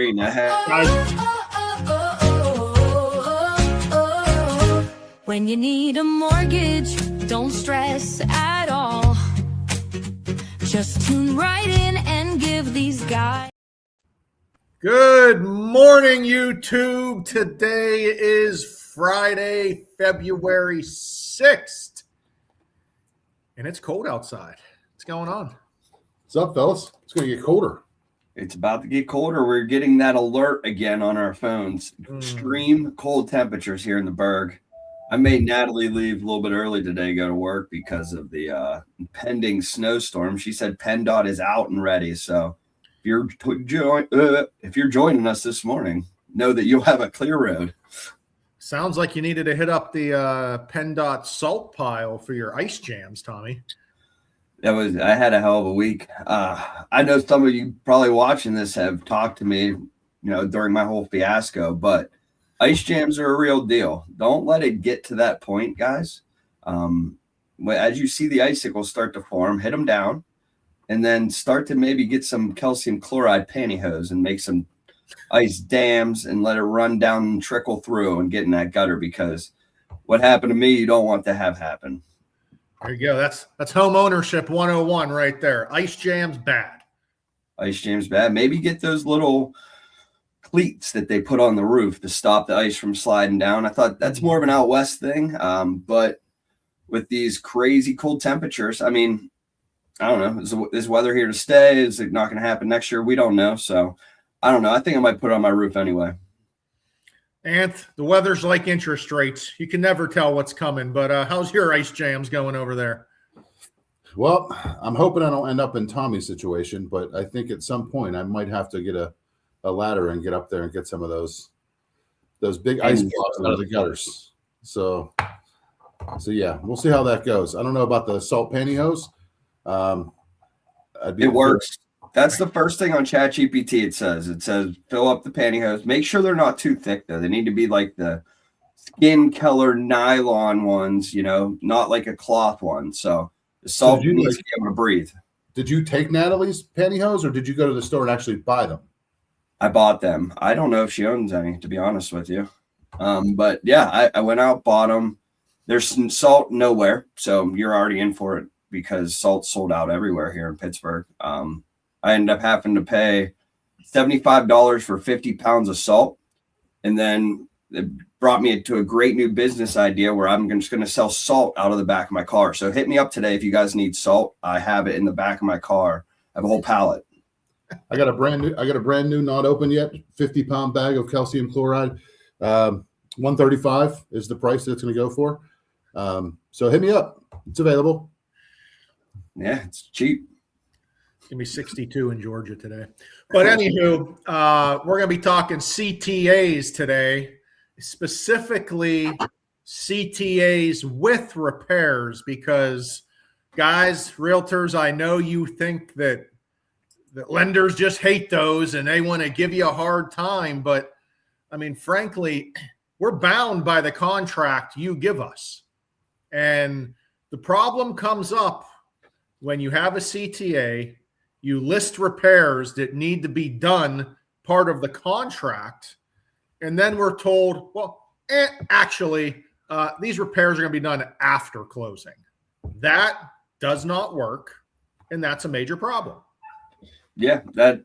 screen. When you need a mortgage, don't stress at all. Just tune right in and give these guys. Good morning, YouTube. Today is Friday, February 6th, and it's cold outside. What's going on? What's up, fellas? It's going to get colder. It's about to get colder. We're getting that alert again on our phones. Extreme cold temperatures here in the Berg. I made Natalie leave a little bit early today, go to work because of the impending snowstorm. She said PennDOT is out and ready. So if you're joining us this morning, know that you'll have a clear road. Sounds like you needed to hit up the PennDOT salt pile for your ice jams, Tommy. I had a hell of a week. I know some of you probably watching this have talked to me, during my whole fiasco, but ice jams are a real deal. Don't let it get to that point, guys. As you see the icicles start to form, hit them down, and then start to maybe get some calcium chloride pantyhose and make some ice dams and let it run down and trickle through and get in that gutter, because what happened to me, you don't want to have happen. There you go. That's home ownership 101 right there. Ice jam's bad. Ice jam's bad. Maybe get those little cleats that they put on the roof to stop the ice from sliding down. I thought that's more of an out west thing. But with these crazy cold temperatures, I mean, I don't know. Is weather here to stay? Is it not going to happen next year? We don't know. So I don't know. I think I might put it on my roof anyway. Anth, the weather's like interest rates. You can never tell what's coming. But how's your ice jams going over there? Well, I'm hoping I don't end up in Tommy's situation, but I think at some point I might have to get a ladder and get up there and get some of those big ice blocks out of the gutters. So yeah, we'll see how that goes. I don't know about the salt pantyhose. It works. That's the first thing on ChatGPT. It says fill up the pantyhose. Make sure they're not too thick though. They need to be like the skin color nylon ones, not like a cloth one. So the salt needs to be able to breathe. Did you take Natalie's pantyhose, or did you go to the store and actually buy them? I bought them. I don't know if she owns any, to be honest with you. But yeah, I went out, bought them. There's some salt nowhere, so you're already in for it because salt's sold out everywhere here in Pittsburgh. I ended up having to pay $75 for 50 pounds of salt. And then it brought me to a great new business idea where I'm just going to sell salt out of the back of my car. So hit me up today if you guys need salt. I have it in the back of my car. I have a whole pallet. I got a brand new, not open yet, 50-pound bag of calcium chloride. $135 is the price that it's going to go for. So hit me up. It's available. Yeah, it's cheap. It's going to be 62 in Georgia today. But anywho, we're going to be talking CTAs today, specifically CTAs with repairs, because, guys, realtors, I know you think that lenders just hate those and they want to give you a hard time. But, I mean, frankly, we're bound by the contract you give us. And the problem comes up when you have a CTA, you list repairs that need to be done part of the contract, and then we're told, well, actually, these repairs are going to be done after closing. That does not work, and that's a major problem. Yeah, that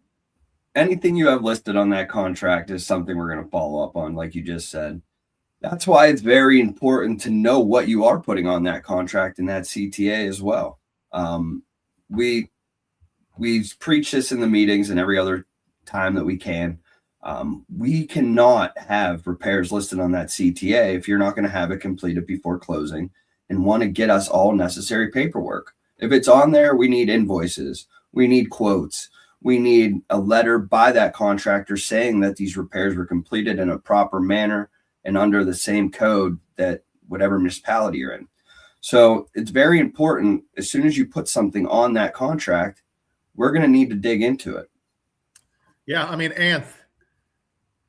anything you have listed on that contract is something we're going to follow up on, like you just said. That's why it's very important to know what you are putting on that contract and that CTA as well. We preach this in the meetings and every other time that we can. We cannot have repairs listed on that CTA if you're not going to have it completed before closing and want to get us all necessary paperwork. If it's on there, we need invoices. We need quotes. We need a letter by that contractor saying that these repairs were completed in a proper manner and under the same code that whatever municipality you're in. So it's very important. As soon as you put something on that contract, we're going to need to dig into it. Yeah, I mean, Anth,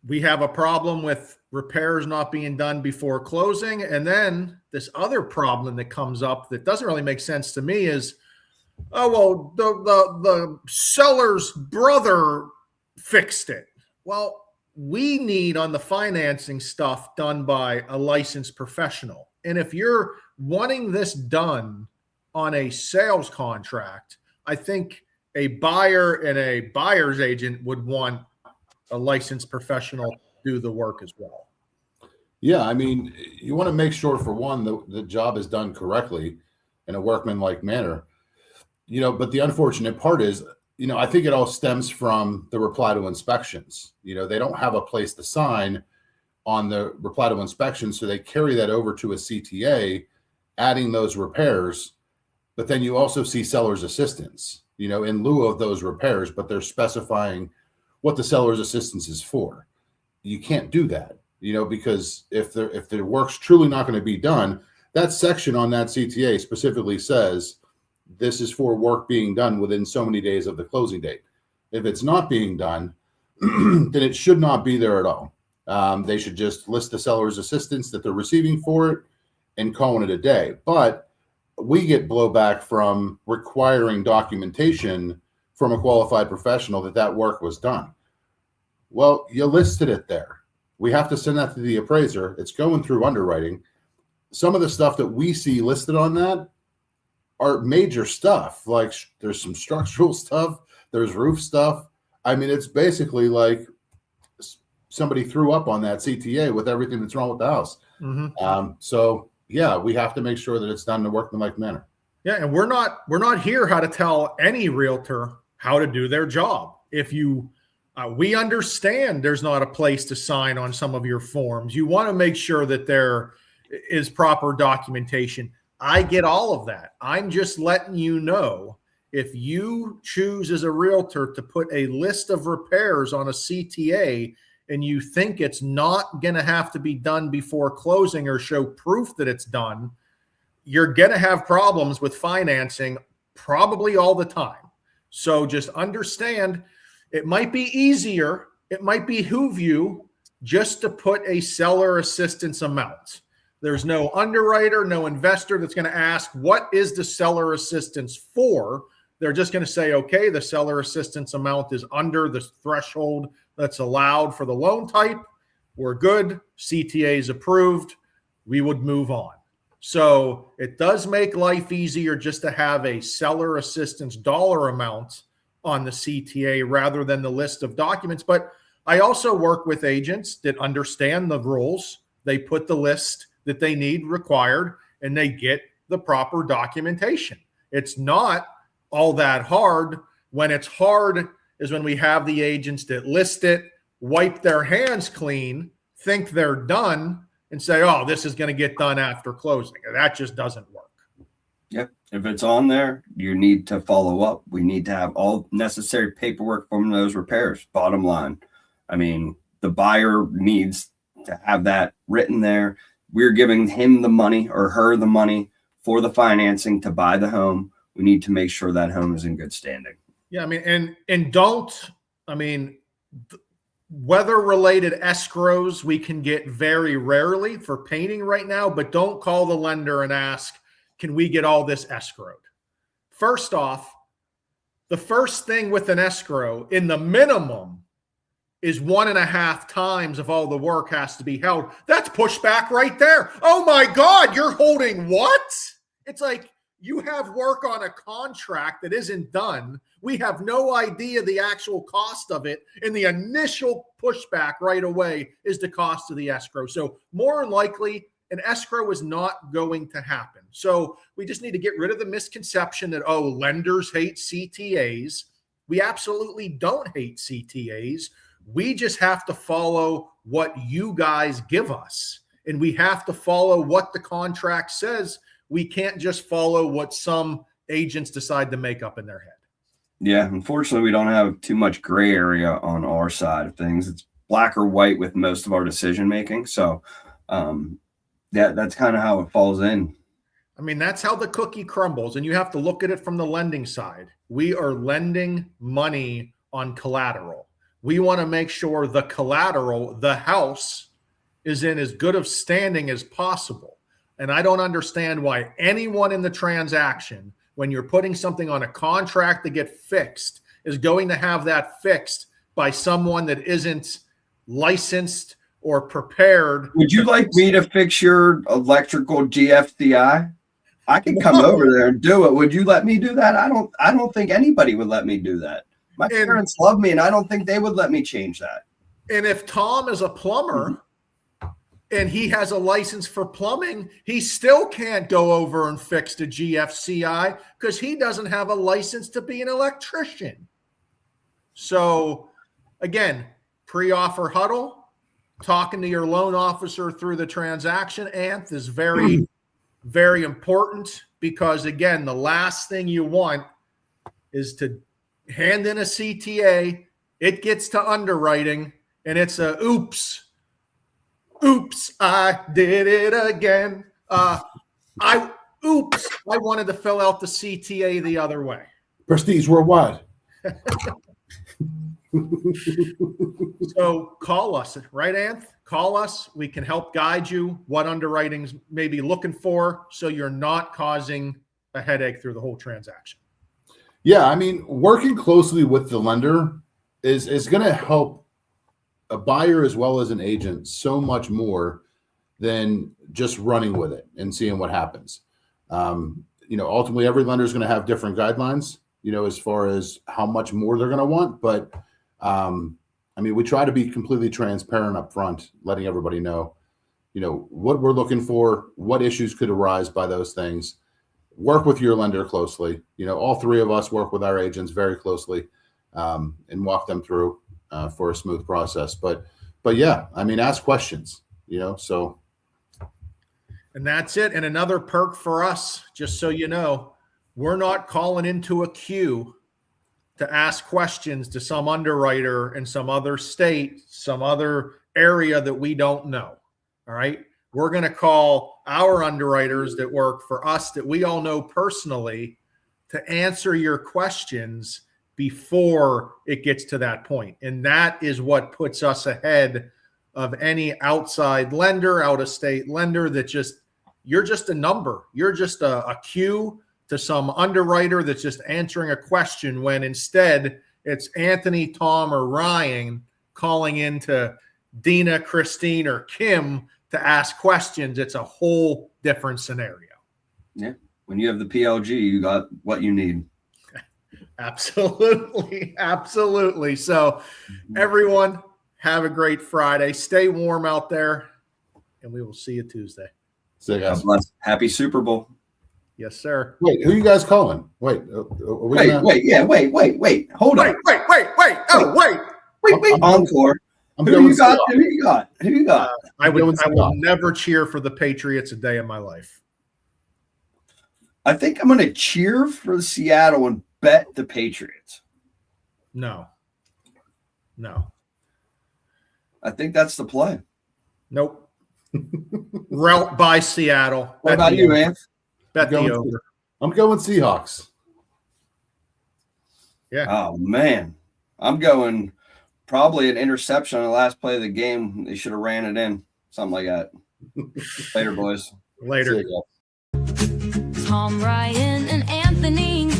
we have a problem with repairs not being done before closing. And then this other problem that comes up that doesn't really make sense to me is, oh, well, the seller's brother fixed it. Well, we need on the financing stuff done by a licensed professional. And if you're wanting this done on a sales contract, I think a buyer and a buyer's agent would want a licensed professional to do the work as well. Yeah, I mean, you want to make sure, for one, the job is done correctly in a workmanlike manner. But the unfortunate part is, I think it all stems from the reply to inspections. They don't have a place to sign on the reply to inspection, so they carry that over to a CTA, adding those repairs. But then you also see seller's assistance, in lieu of those repairs, but they're specifying what the seller's assistance is for. You can't do that, because if the work's truly not going to be done, that section on that CTA specifically says this is for work being done within so many days of the closing date. If it's not being done, then it should not be there at all. They should just list the seller's assistance that they're receiving for it and calling it a day. But we get blowback from requiring documentation from a qualified professional that work was done. Well, you listed it there. We have to send that to the appraiser. It's going through underwriting. Some of the stuff that we see listed on that are major stuff. Like there's some structural stuff, there's roof stuff. I mean, it's basically like somebody threw up on that CTA with everything that's wrong with the house. Mm-hmm. So yeah, we have to make sure that it's done in a workmanlike manner. Yeah, and we're not here how to tell any realtor how to do their job. If you we understand there's not a place to sign on some of your forms. You want to make sure that there is proper documentation. I get all of that. I'm just letting you know, if you choose as a realtor to put a list of repairs on a CTA and you think it's not going to have to be done before closing or show proof that it's done, you're going to have problems with financing probably all the time. So just understand, it might be easier, it might behoove you just to put a seller assistance amount. There's no underwriter, no investor that's going to ask, what is the seller assistance for? They're just going to say, okay, the seller assistance amount is under the threshold that's allowed for the loan type. We're good. CTA is approved. We would move on. So it does make life easier just to have a seller assistance dollar amount on the CTA rather than the list of documents. But I also work with agents that understand the rules. They put the list that they need required and they get the proper documentation. It's not all that hard. When it's hard is when we have the agents that list it, wipe their hands clean, think they're done, and say, oh, this is going to get done after closing. That just doesn't work. Yep. If it's on there, you need to follow up. We need to have all necessary paperwork from those repairs. Bottom line. I mean, the buyer needs to have that written there. We're giving him the money or her the money for the financing to buy the home. We need to make sure that home is in good standing. Yeah. I mean, and don't, I mean, weather-related escrows we can get very rarely for painting right now, but don't call the lender and ask, can we get all this escrowed? First off, the first thing with an escrow in the minimum is 1.5 times of all the work has to be held. That's pushback right there. Oh my God, you're holding what? It's like you have work on a contract that isn't done. We have no idea the actual cost of it. And the initial pushback right away is the cost of the escrow. So more than likely, an escrow is not going to happen. So we just need to get rid of the misconception that, oh, lenders hate CTAs. We absolutely don't hate CTAs. We just have to follow what you guys give us. And we have to follow what the contract says. We can't just follow what some agents decide to make up in their head. Yeah, unfortunately, we don't have too much gray area on our side of things. It's black or white with most of our decision making. So that's kind of how it falls in. I mean, that's how the cookie crumbles. And you have to look at it from the lending side. We are lending money on collateral. We want to make sure the collateral, the house, is in as good of standing as possible. And I don't understand why anyone in the transaction, when you're putting something on a contract to get fixed, is going to have that fixed by someone that isn't licensed or prepared. Would you like me to fix your electrical GFCI? I can come over there and do it. Would you let me do that? I don't think anybody would let me do that. My parents love me, and I don't think they would let me change that. And if Tom is a plumber and he has a license for plumbing, he still can't go over and fix the GFCI because he doesn't have a license to be an electrician. So again, pre-offer huddle, talking to your loan officer through the transaction, Anth, is very, very important, because again, the last thing you want is to hand in a CTA, it gets to underwriting, and it's a oops, I did it again. I wanted to fill out the CTA the other way. Prestige worldwide. So call us, right, Anth? Call us. We can help guide you what underwriting's maybe looking for, so you're not causing a headache through the whole transaction. Yeah, I mean, working closely with the lender is going to help a buyer as well as an agent so much more than just running with it and seeing what happens. Ultimately, every lender is going to have different guidelines, as far as how much more they're going to want. But we try to be completely transparent up front, letting everybody know, what we're looking for, what issues could arise by those things. Work with your lender closely. All three of us work with our agents very closely, and walk them through for a smooth process. But yeah, ask questions, so. And that's it. And another perk for us, just so you know, we're not calling into a queue to ask questions to some underwriter in some other state, some other area that we don't know. All right. We're going to call our underwriters that work for us that we all know personally to answer your questions before it gets to that point. And that is what puts us ahead of any outside lender, out-of-state lender that you're just a number. You're just a queue to some underwriter that's just answering a question, when instead it's Anthony, Tom, or Ryan calling into Dina, Christine, or Kim to ask questions. It's a whole different scenario. Yeah. When you have the PLG, you got what you need. Absolutely. Absolutely. So everyone, have a great Friday. Stay warm out there, and we will see you Tuesday. See you guys. God bless. Happy Super Bowl. Yes, sir. Wait, who are you guys calling? Wait. Wait. Hold on. Wait. Encore. Who you got? I will never cheer for the Patriots a day in my life. I think I'm going to cheer for Seattle and bet the Patriots. No. I think that's the play. Nope. Route by Seattle. What about you, Anth? Bet the over. I'm going Seahawks. Yeah. Oh, man. I'm going probably an interception on the last play of the game. They should have ran it in. Something like that. Later, boys. Later. Tom, Ryan, and Anthony